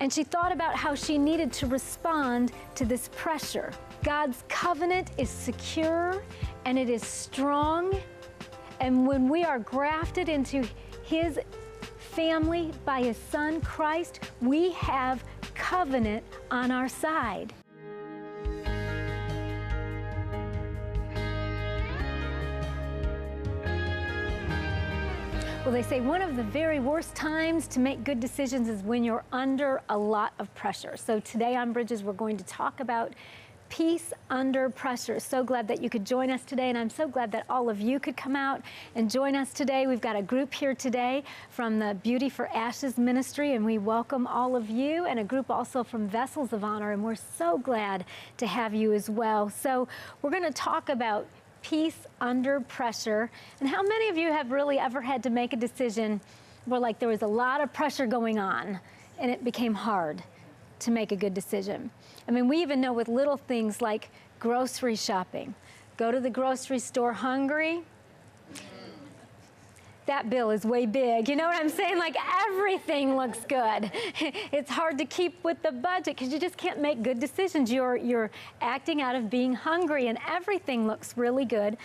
And she thought about how she needed to respond to this pressure. God's covenant is secure and it is strong. And when we are grafted into His family by His Son, Christ, we have covenant on our side. Well, they say one of the very worst times to make good decisions is when you're under a lot of pressure. So today on Bridges, we're going to talk about peace under pressure. So glad that you could join us today, and I'm so glad that all of you could come out and join us today. We've got a group here today from the Beauty for Ashes Ministry, and we welcome all of you, and a group also from Vessels of Honor, and we're so glad to have you as well. So we're going to talk about peace under pressure. And how many of you have really ever had to make a decision where like there was a lot of pressure going on and it became hard to make a good decision? I mean, we even know with little things like grocery shopping. Go to the grocery store hungry, that bill is way big. You know what I'm saying? Like everything looks good. It's hard to keep with the budget because you just can't make good decisions. You're acting out of being hungry, and everything looks really good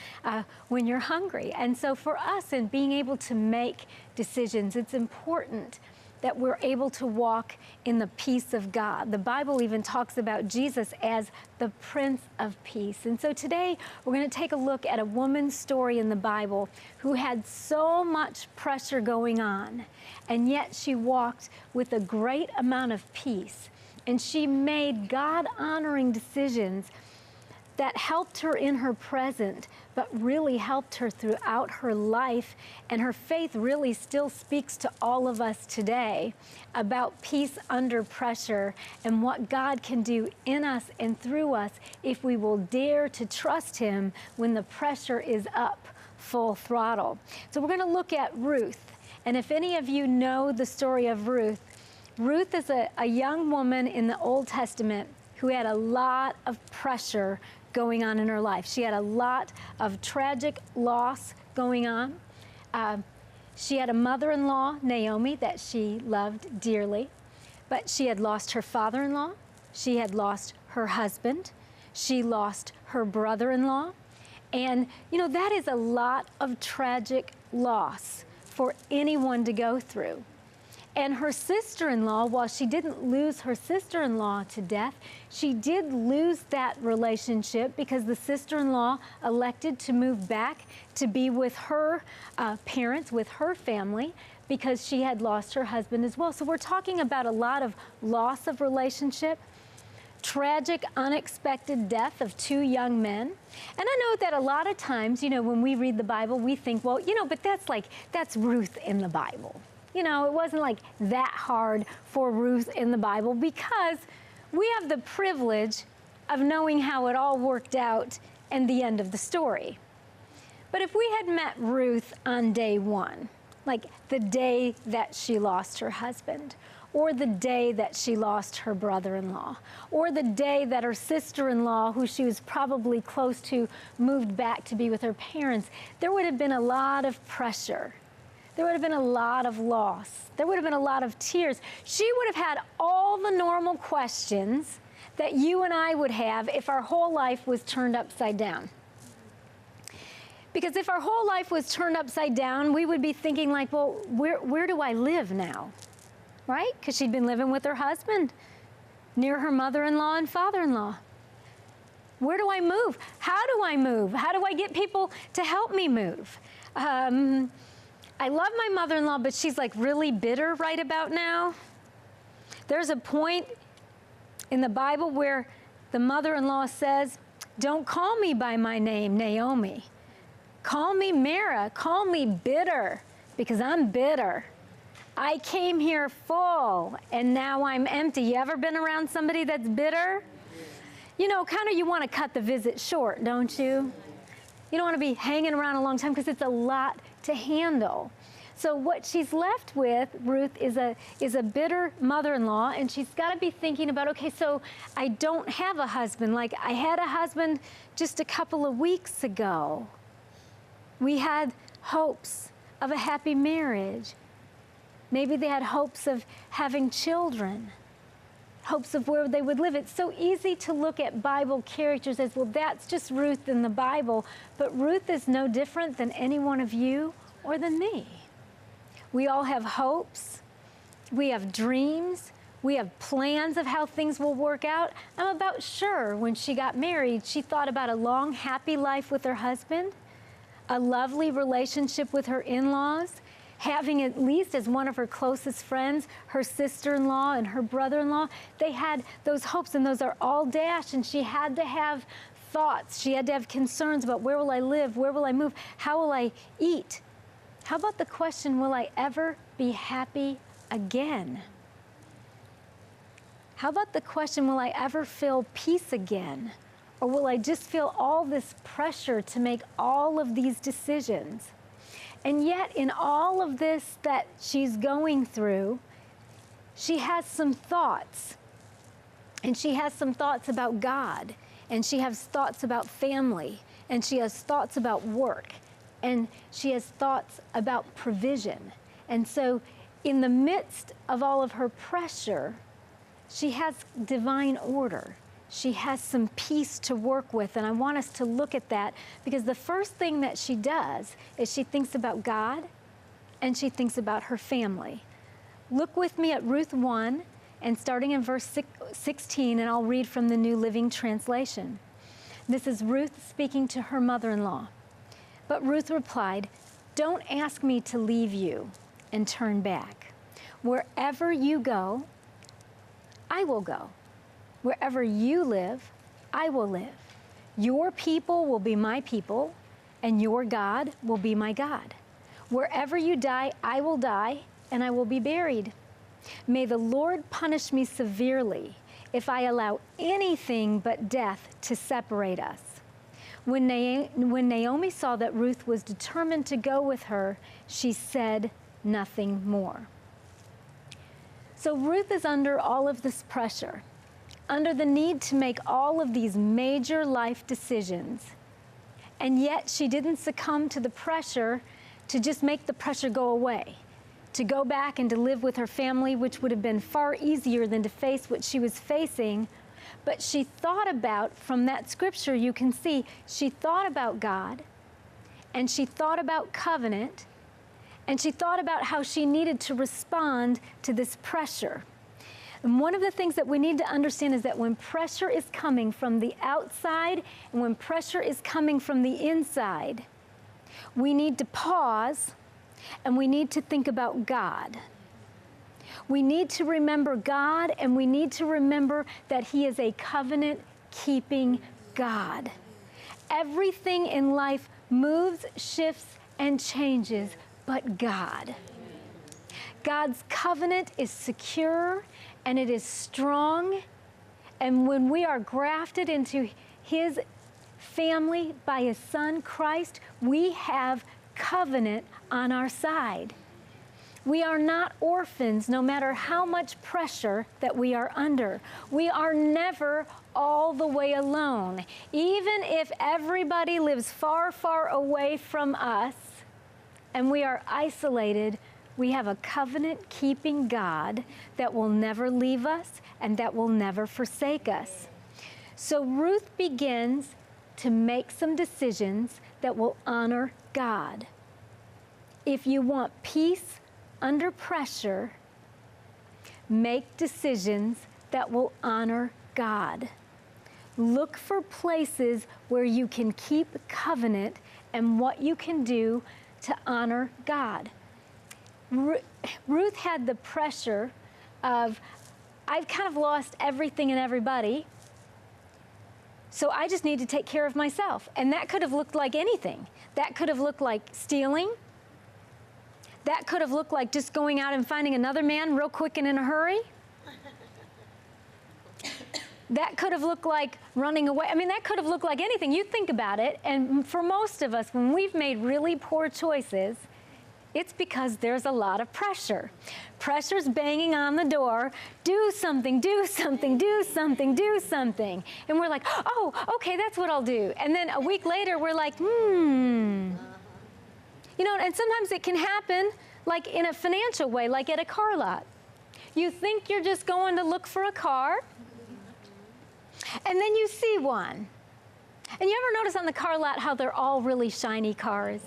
when you're hungry. And so for us in being able to make decisions, it's important that we're able to walk in the peace of God. The Bible even talks about Jesus as the Prince of Peace. And so today we're going to take a look at a woman's story in the Bible who had so much pressure going on, and yet she walked with a great amount of peace. And she made God-honoring decisions that helped her in her present, but really helped her throughout her life. And her faith really still speaks to all of us today about peace under pressure and what God can do in us and through us if we will dare to trust Him when the pressure is up full throttle. So we're going to look at Ruth. And if any of you know the story of Ruth, Ruth is a young woman in the Old Testament who had a lot of pressure going on in her life. She had a lot of tragic loss going on. She had a mother-in-law, Naomi, that she loved dearly, but she had lost her father-in-law. She had lost her husband. She lost her brother-in-law. And, you know, that is a lot of tragic loss for anyone to go through. And her sister-in-law, while she didn't lose her sister-in-law to death, she did lose that relationship because the sister-in-law elected to move back to be with her parents, with her family, because she had lost her husband as well. So we're talking about a lot of loss of relationship, tragic, unexpected death of two young men. And I know that a lot of times, you know, when we read the Bible, we think, well, you know, but that's Ruth in the Bible. You know, it wasn't like that hard for Ruth in the Bible because we have the privilege of knowing how it all worked out and the end of the story. But if we had met Ruth on day one, like the day that she lost her husband, or the day that she lost her brother-in-law, or the day that her sister-in-law, who she was probably close to, moved back to be with her parents, there would have been a lot of pressure. There would have been a lot of loss. There would have been a lot of tears. She would have had all the normal questions that you and I would have if our whole life was turned upside down. Because if our whole life was turned upside down, we would be thinking like, well, where do I live now? Right? Because she'd been living with her husband near her mother-in-law and father-in-law. Where do I move? How do I move? How do I get people to help me move? I love my mother-in-law, but she's like really bitter right about now. There's a point in the Bible where the mother-in-law says, don't call me by my name, Naomi. Call me Mara, call me bitter, because I'm bitter. I came here full, and now I'm empty. You ever been around somebody that's bitter? You know, kind of you want to cut the visit short, don't you? You don't want to be hanging around a long time because it's a lot to handle. So what she's left with, Ruth, is a bitter mother-in-law, and she's got to be thinking about, okay, so I don't have a husband. Like, I had a husband just a couple of weeks ago. We had hopes of a happy marriage. Maybe they had hopes of having children. hopes of where they would live. It's so easy to look at Bible characters as, well, that's just Ruth in the Bible, but Ruth is no different than any one of you or than me. We all have hopes, we have dreams, we have plans of how things will work out. I'm about sure when she got married, she thought about a long, happy life with her husband, a lovely relationship with her in-laws, having at least as one of her closest friends, her sister-in-law and her brother-in-law. They had those hopes, and those are all dashed, and she had to have thoughts. She had to have concerns about, where will I live? Where will I move? How will I eat? How about the question, will I ever be happy again? How about the question, will I ever feel peace again? Or will I just feel all this pressure to make all of these decisions? And yet, in all of this that she's going through, she has some thoughts. And she has some thoughts about God. And she has thoughts about family. And she has thoughts about work. And she has thoughts about provision. And so, in the midst of all of her pressure, she has divine order. She has some peace to work with, and I want us to look at that, because the first thing that she does is she thinks about God and she thinks about her family. Look with me at Ruth 1, and starting in verse 16, and I'll read from the New Living Translation. This is Ruth speaking to her mother-in-law. But Ruth replied, "Don't ask me to leave you and turn back. Wherever you go, I will go. Wherever you live, I will live. Your people will be my people, and your God will be my God. Wherever you die, I will die, and I will be buried. May the Lord punish me severely if I allow anything but death to separate us." When Naomi saw that Ruth was determined to go with her, she said nothing more. So Ruth is under all of this pressure, under the need to make all of these major life decisions. And yet she didn't succumb to the pressure to just make the pressure go away, to go back and to live with her family, which would have been far easier than to face what she was facing. But she thought about, from that scripture you can see, she thought about God, and she thought about covenant, and she thought about how she needed to respond to this pressure. And one of the things that we need to understand is that when pressure is coming from the outside and when pressure is coming from the inside, we need to pause and we need to think about God. We need to remember God, and we need to remember that He is a covenant-keeping God. Everything in life moves, shifts, and changes, but God. God's covenant is secure and it is strong, and when we are grafted into His family by His Son, Christ, we have covenant on our side. We are not orphans, no matter how much pressure that we are under. We are never all the way alone. Even if everybody lives far, far away from us and we are isolated, we have a covenant-keeping God that will never leave us and that will never forsake us. So Ruth begins to make some decisions that will honor God. If you want peace under pressure, make decisions that will honor God. Look for places where you can keep covenant and what you can do to honor God. Ruth had the pressure of, I've kind of lost everything and everybody, so I just need to take care of myself. And that could have looked like anything. That could have looked like stealing. That could have looked like just going out and finding another man real quick and in a hurry. That could have looked like running away. I mean, that could have looked like anything. You think about it, and for most of us, when we've made really poor choices, it's because there's a lot of pressure. Pressure's banging on the door. Do something, do something, do something, do something. And we're like, oh, okay, that's what I'll do. And then a week later, we're like, You know, and sometimes it can happen like in a financial way, like at a car lot. You think you're just going to look for a car, and then you see one. And you ever notice on the car lot how they're all really shiny cars?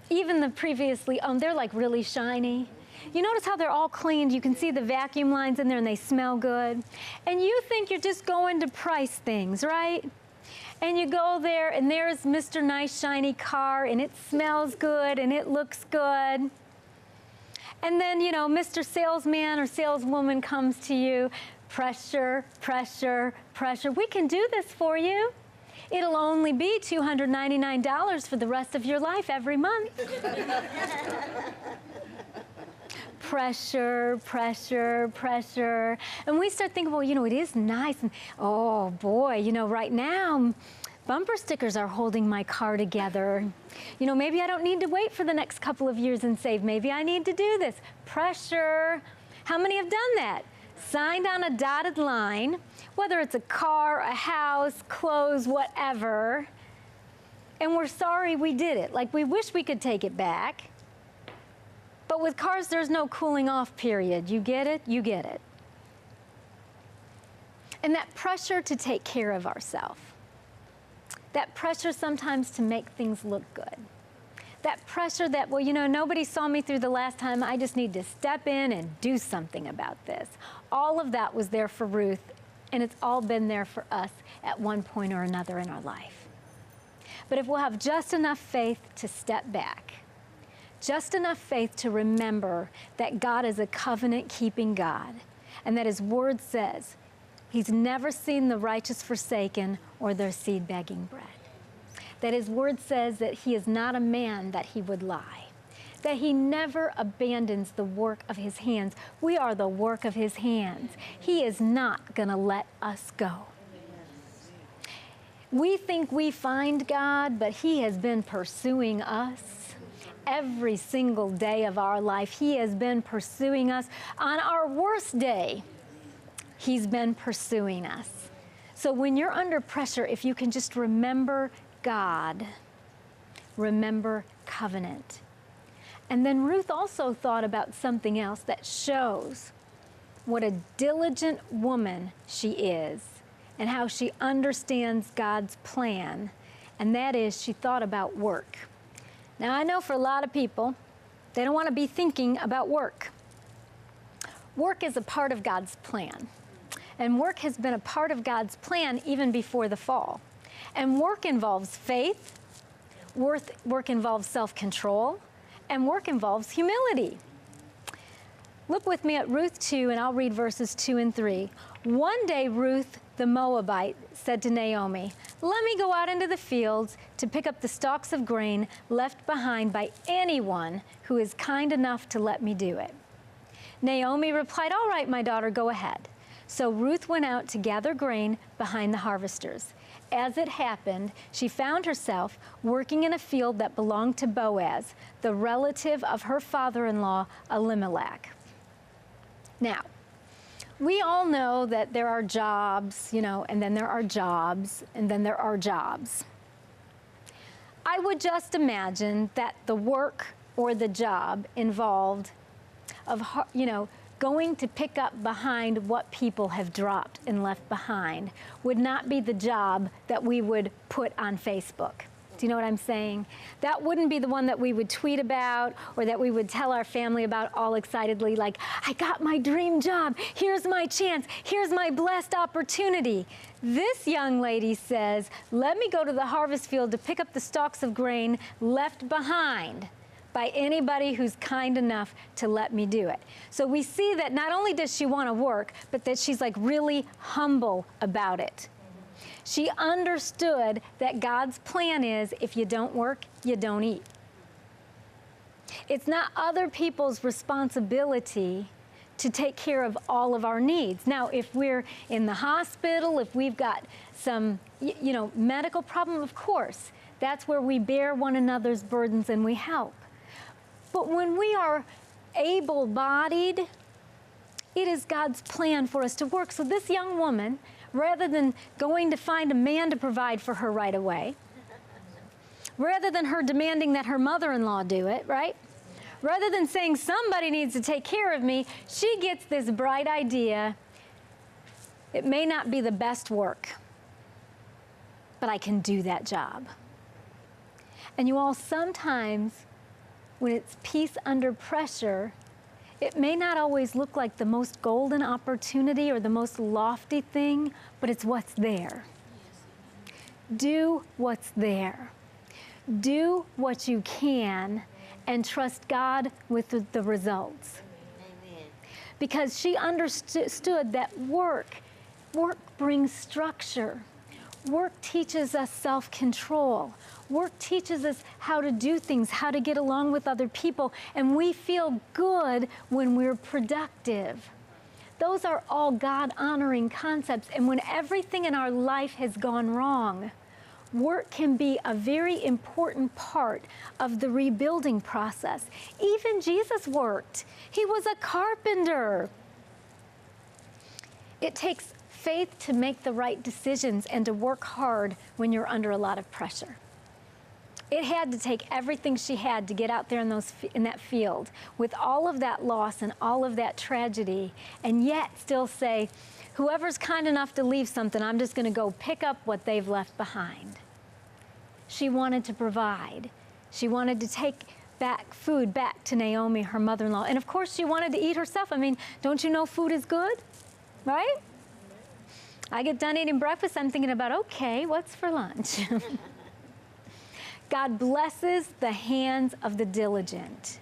Even the previously owned, they're like really shiny. You notice how they're all cleaned. You can see the vacuum lines in there and they smell good. And you think you're just going to price things, right? And you go there and there's Mr. Nice Shiny Car and it smells good and it looks good. And then, you know, Mr. Salesman or Saleswoman comes to you. Pressure, pressure, pressure. We can do this for you. It'll only be $299 for the rest of your life every month. Pressure, pressure, pressure. And we start thinking, well, you know, it is nice. And oh boy, you know, right now, bumper stickers are holding my car together. You know, maybe I don't need to wait for the next couple of years and save. Maybe I need to do this. Pressure. How many have done that? Signed on a dotted line, whether it's a car, a house, clothes, whatever, and we're sorry we did it. Like, we wish we could take it back. But with cars, there's no cooling off period. You get it? You get it. And that pressure to take care of ourselves, that pressure sometimes to make things look good, that pressure that, well, you know, nobody saw me through the last time, I just need to step in and do something about this. All of that was there for Ruth, and it's all been there for us at one point or another in our life. But if we'll have just enough faith to step back, just enough faith to remember that God is a covenant-keeping God, and that His Word says He's never seen the righteous forsaken or their seed begging bread. That His Word says that He is not a man that He would lie, that He never abandons the work of His hands. We are the work of His hands. He is not going to let us go. We think we find God, but He has been pursuing us. Every single day of our life, He has been pursuing us. On our worst day, He's been pursuing us. So when you're under pressure, if you can just remember God, remember covenant. And then Ruth also thought about something else that shows what a diligent woman she is and how she understands God's plan. And that is, she thought about work. Now, I know for a lot of people, they don't want to be thinking about work. Work is a part of God's plan. And work has been a part of God's plan even before the fall. And work involves faith, work involves self-control, and work involves humility. Look with me at Ruth 2, and I'll read verses 2 and 3. One day, Ruth the Moabite said to Naomi, "Let me go out into the fields to pick up the stalks of grain left behind by anyone who is kind enough to let me do it." Naomi replied, "All right, my daughter, go ahead." So Ruth went out to gather grain behind the harvesters. As it happened, she found herself working in a field that belonged to Boaz, the relative of her father-in-law, Elimelech. Now, we all know that there are jobs, you know, and then there are jobs, and then there are jobs. I would just imagine that the work or the job involved of, you know, going to pick up behind what people have dropped and left behind would not be the job that we would put on Facebook. Do you know what I'm saying? That wouldn't be the one that we would tweet about or that we would tell our family about all excitedly, like, I got my dream job, here's my chance, here's my blessed opportunity. This young lady says, let me go to the harvest field to pick up the stalks of grain left behind by anybody who's kind enough to let me do it. So we see that not only does she want to work, but that she's like really humble about it. She understood that God's plan is if you don't work, you don't eat. It's not other people's responsibility to take care of all of our needs. Now, if we're in the hospital, if we've got some, you know, medical problem, of course, that's where we bear one another's burdens and we help. But when we are able-bodied, it is God's plan for us to work. So this young woman, rather than going to find a man to provide for her right away, rather than her demanding that her mother-in-law do it, right? Rather than saying somebody needs to take care of me, she gets this bright idea. It may not be the best work, but I can do that job. And you all, sometimes when it's peace under pressure, it may not always look like the most golden opportunity or the most lofty thing, but it's what's there. Do what's there. Do what you can and trust God with the results. Amen. Because she understood that work brings structure. Work teaches us self-control. Work teaches us how to do things, how to get along with other people, and we feel good when we're productive. Those are all God-honoring concepts, and when everything in our life has gone wrong, work can be a very important part of the rebuilding process. Even Jesus worked. He was a carpenter. It takes faith to make the right decisions and to work hard when you're under a lot of pressure. It had to take everything she had to get out there in that field with all of that loss and all of that tragedy, and yet still say, whoever's kind enough to leave something, I'm just going to go pick up what they've left behind. She wanted to provide. She wanted to take food back to Naomi, her mother-in-law. And of course, she wanted to eat herself. I mean, don't you know food is good, right? I get done eating breakfast, I'm thinking about, okay, what's for lunch? God blesses the hands of the diligent.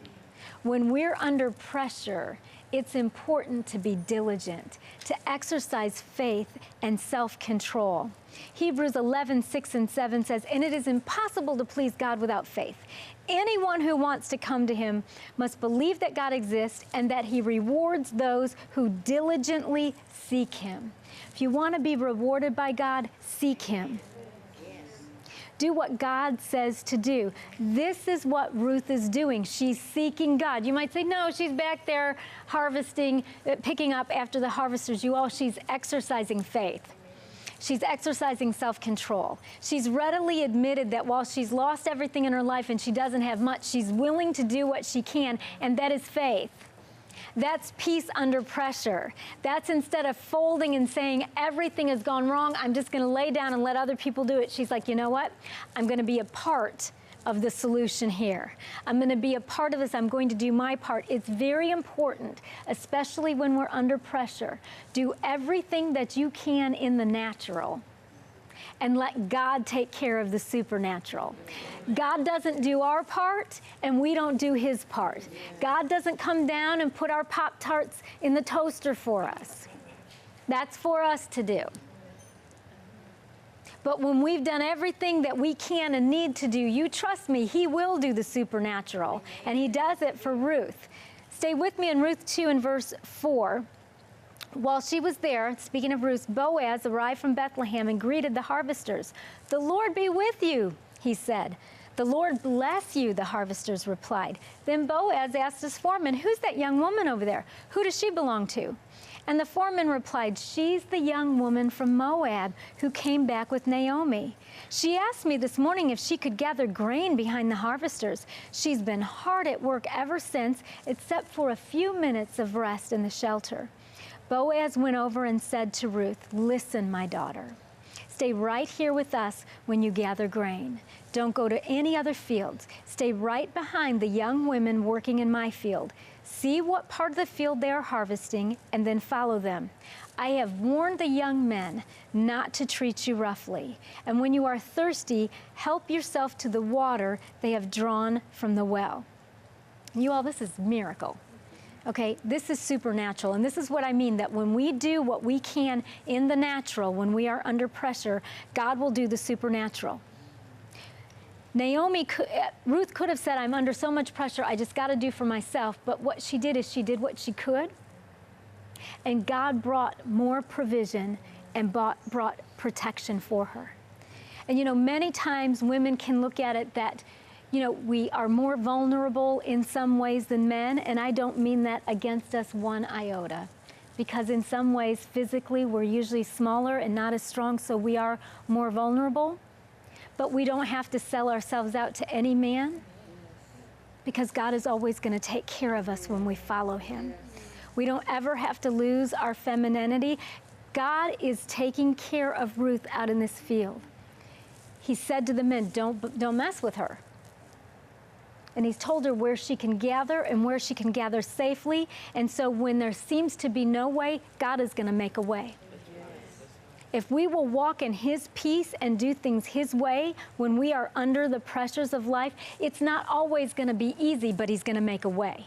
When we're under pressure, it's important to be diligent, to exercise faith and self-control. Hebrews 11:6-7 says, and it is impossible to please God without faith. Anyone who wants to come to him must believe that God exists and that he rewards those who diligently seek him. If you want to be rewarded by God, seek him. Do what God says to do. This is what Ruth is doing. She's seeking God. You might say, no, she's back there harvesting, picking up after the harvesters. You all, she's exercising faith. She's exercising self-control. She's readily admitted that while she's lost everything in her life and she doesn't have much, she's willing to do what she can, and that is faith. That's peace under pressure. That's instead of folding and saying everything has gone wrong, I'm just going to lay down and let other people do it. She's like, you know what? I'm going to be a part of the solution here. I'm going to be a part of this. I'm going to do my part. It's very important, especially when we're under pressure. Do everything that you can in the natural and let God take care of the supernatural. God doesn't do our part, and we don't do his part. God doesn't come down and put our Pop-Tarts in the toaster for us. That's for us to do. But when we've done everything that we can and need to do, you trust me, he will do the supernatural, and he does it for Ruth. Stay with me in Ruth 2 and verse 4. While she was there, speaking of Ruth, Boaz arrived from Bethlehem and greeted the harvesters. "The Lord be with you," he said. "The Lord bless you," the harvesters replied. Then Boaz asked his foreman, "Who's that young woman over there? Who does she belong to?" And the foreman replied, "She's the young woman from Moab who came back with Naomi. She asked me this morning if she could gather grain behind the harvesters. She's been hard at work ever since, except for a few minutes of rest in the shelter." Boaz went over and said to Ruth, "Listen, my daughter. Stay right here with us when you gather grain. Don't go to any other fields. Stay right behind the young women working in my field. See what part of the field they are harvesting, and then follow them. I have warned the young men not to treat you roughly. And when you are thirsty, help yourself to the water they have drawn from the well." You all, this is a miracle. Okay, this is supernatural, and this is what I mean, that when we do what we can in the natural, when we are under pressure, God will do the supernatural. Ruth could have said, "I'm under so much pressure, I just got to do for myself," but what she did is she did what she could, and God brought more provision and brought protection for her. And you know, many times women can look at it that, you know, we are more vulnerable in some ways than men, and I don't mean that against us one iota, because in some ways physically we're usually smaller and not as strong, so we are more vulnerable, but we don't have to sell ourselves out to any man. because God is always going to take care of us when we follow him. We don't ever have to lose our femininity. God is taking care of Ruth out in this field. He said to the men, don't mess with her. And he's told her where she can gather and where she can gather safely. And so when there seems to be no way, God is going to make a way. If we will walk in his peace and do things his way when we are under the pressures of life, it's not always going to be easy, but he's going to make a way.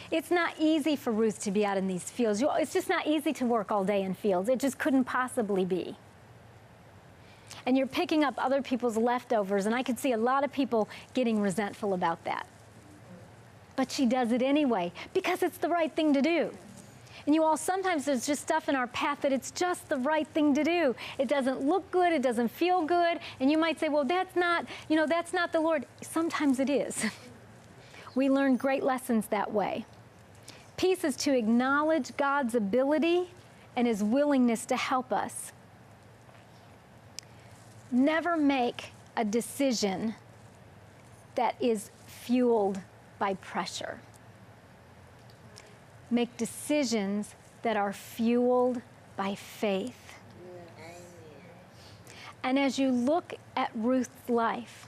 It's not easy for Ruth to be out in these fields. It's just not easy to work all day in fields. It just couldn't possibly be. And you're picking up other people's leftovers, and I could see a lot of people getting resentful about that. But she does it anyway because it's the right thing to do. And you all, sometimes there's just stuff in our path that it's just the right thing to do. It doesn't look good, it doesn't feel good, and you might say, well, that's not the Lord. Sometimes it is. We learn great lessons that way. Peace is to acknowledge God's ability and his willingness to help us. Never make a decision that is fueled by pressure. Make decisions that are fueled by faith. And as you look at Ruth's life,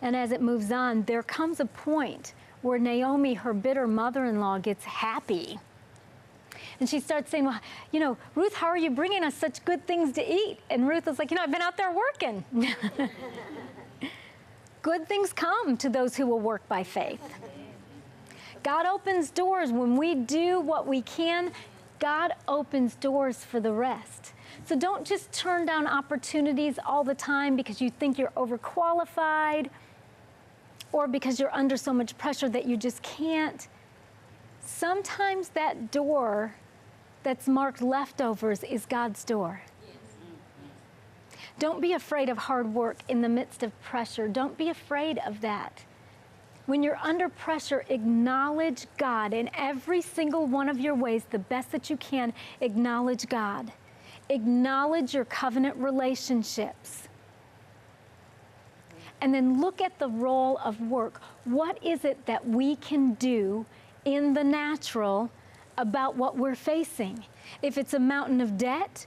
and as it moves on, there comes a point where Naomi, her bitter mother-in-law, gets happy. And she starts saying, well, Ruth, how are you bringing us such good things to eat? And Ruth is like, I've been out there working. Good things come to those who will work by faith. God opens doors when we do what we can. God opens doors for the rest. So don't just turn down opportunities all the time because you think you're overqualified or because you're under so much pressure that you just can't. Sometimes that door that's marked leftovers is God's door. Don't be afraid of hard work in the midst of pressure. Don't be afraid of that. When you're under pressure, acknowledge God in every single one of your ways, the best that you can. Acknowledge God. Acknowledge your covenant relationships. And then look at the role of work. What is it that we can do in the natural about what we're facing? If it's a mountain of debt,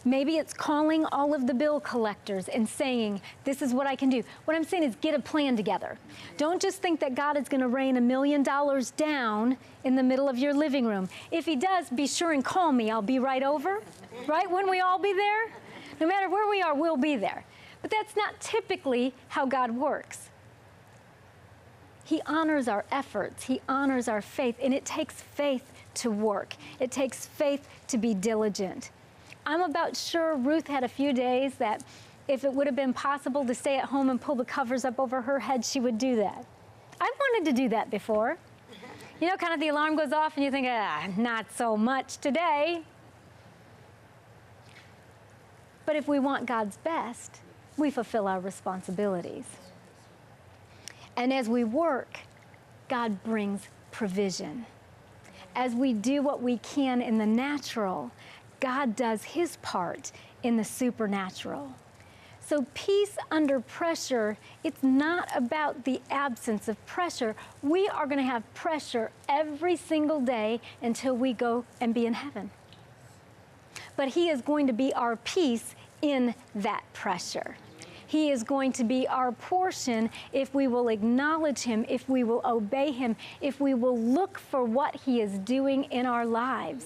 maybe it's calling all of the bill collectors and saying, this is what I can do. What I'm saying is get a plan together. Don't just think that God is going to rain $1 million down in the middle of your living room. If he does, be sure and call me. I'll be right over. Right? Wouldn't we all be there? No matter where we are, we'll be there. But that's not typically how God works. He honors our efforts. He honors our faith. And it takes faith to work. It takes faith to be diligent. I'm about sure Ruth had a few days that if it would have been possible to stay at home and pull the covers up over her head, she would do that. I've wanted to do that before. Kind of the alarm goes off and you think, not so much today. But if we want God's best, we fulfill our responsibilities. And as we work, God brings provision. As we do what we can in the natural, God does his part in the supernatural. So peace under pressure, it's not about the absence of pressure. We are going to have pressure every single day until we go and be in heaven. But he is going to be our peace in that pressure. He is going to be our portion if we will acknowledge him, if we will obey him, if we will look for what he is doing in our lives.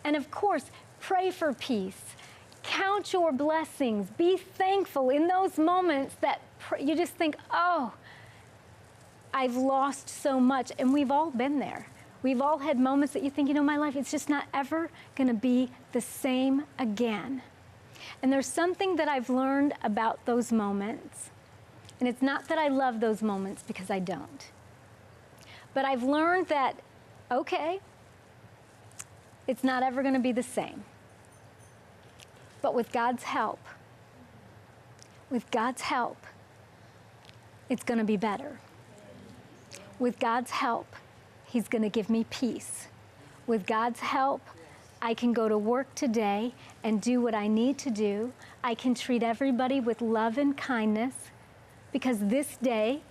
And of course, pray for peace. Count your blessings. Be thankful in those moments that you just think, I've lost so much. And we've all been there. We've all had moments that you think, my life, it's just not ever going to be the same again. And there's something that I've learned about those moments. And it's not that I love those moments, because I don't. But I've learned that, it's not ever going to be the same. But with God's help, it's going to be better. With God's help, he's going to give me peace. With God's help, I can go to work today and do what I need to do. I can treat everybody with love and kindness, because this day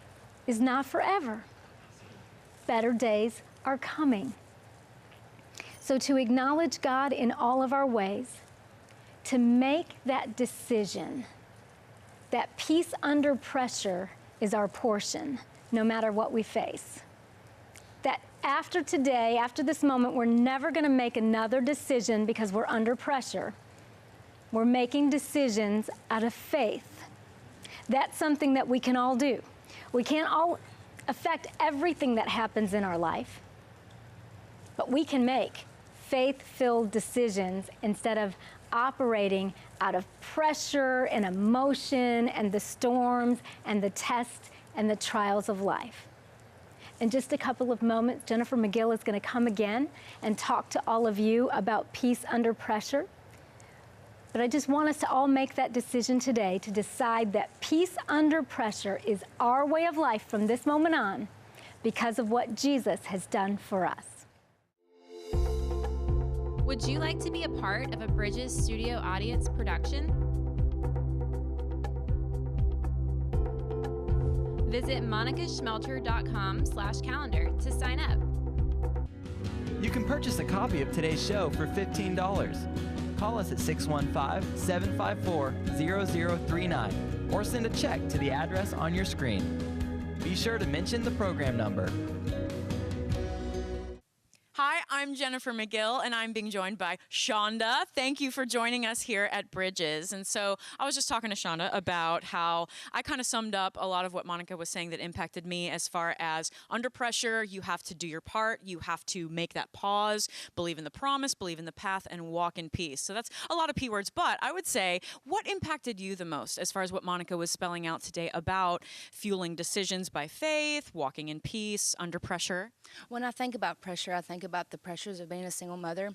is not forever. better days are coming. So to acknowledge God in all of our ways, to make that decision that peace under pressure is our portion, no matter what we face. That after today, after this moment, we're never going to make another decision because we're under pressure. We're making decisions out of faith. That's something that we can all do. We can't all affect everything that happens in our life, but we can make faith-filled decisions instead of operating out of pressure and emotion and the storms and the tests and the trials of life. In just a couple of moments, Jennifer McGill is going to come again and talk to all of you about peace under pressure. But I just want us to all make that decision today to decide that peace under pressure is our way of life from this moment on because of what Jesus has done for us. Would you like to be a part of a Bridges Studio Audience production? Visit monicaschmelter.com/calendar to sign up. You can purchase a copy of today's show for $15. Call us at 615-754-0039 or send a check to the address on your screen. Be sure to mention the program number. Hi, I'm Jennifer McGill, and I'm being joined by Shonda. Thank you for joining us here at Bridges. And so I was just talking to Shonda about how I kind of summed up a lot of what Monica was saying that impacted me as far as under pressure, you have to do your part. You have to make that pause, believe in the promise, believe in the path, and walk in peace. So that's a lot of P words, but I would say what impacted you the most as far as what Monica was spelling out today about fueling decisions by faith, walking in peace, under pressure? When I think about pressure, I think about the pressures of being a single mother,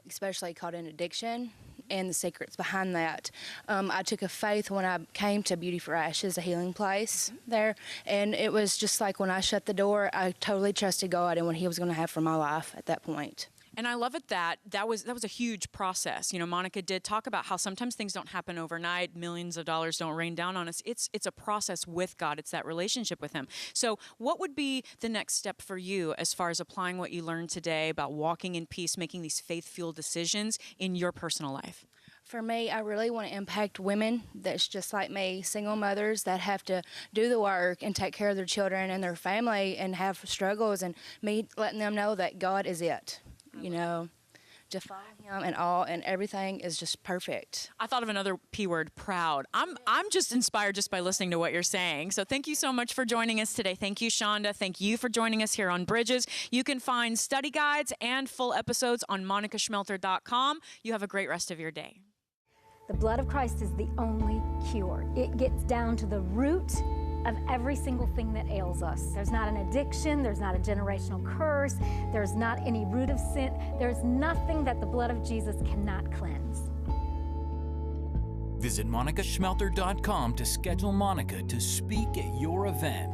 especially caught in addiction, and the secrets behind that. I took a faith when I came to Beauty for Ashes, a healing place there, and it was just like when I shut the door, I totally trusted God and what He was going to have for my life at that point. And I love it that was a huge process. You know, Monica did talk about how sometimes things don't happen overnight, millions of dollars don't rain down on us. It's a process with God. It's that relationship with Him. So what would be the next step for you as far as applying what you learned today about walking in peace, making these faith-fueled decisions in your personal life? For me, I really want to impact women that's just like me, single mothers that have to do the work and take care of their children and their family and have struggles, and me letting them know that God is it. You know, to follow Him and all, and everything is just perfect. I thought of another P word, proud. I'm just inspired just by listening to what you're saying. So thank you so much for joining us today. Thank you, Shonda. Thank you for joining us here on Bridges. You can find study guides and full episodes on monicaschmelter.com. You have a great rest of your day. The blood of Christ is the only cure. It gets down to the root of every single thing that ails us. There's not an addiction, there's not a generational curse, there's not any root of sin. There's nothing that the blood of Jesus cannot cleanse. Visit monicaschmelter.com to schedule Monica to speak at your event.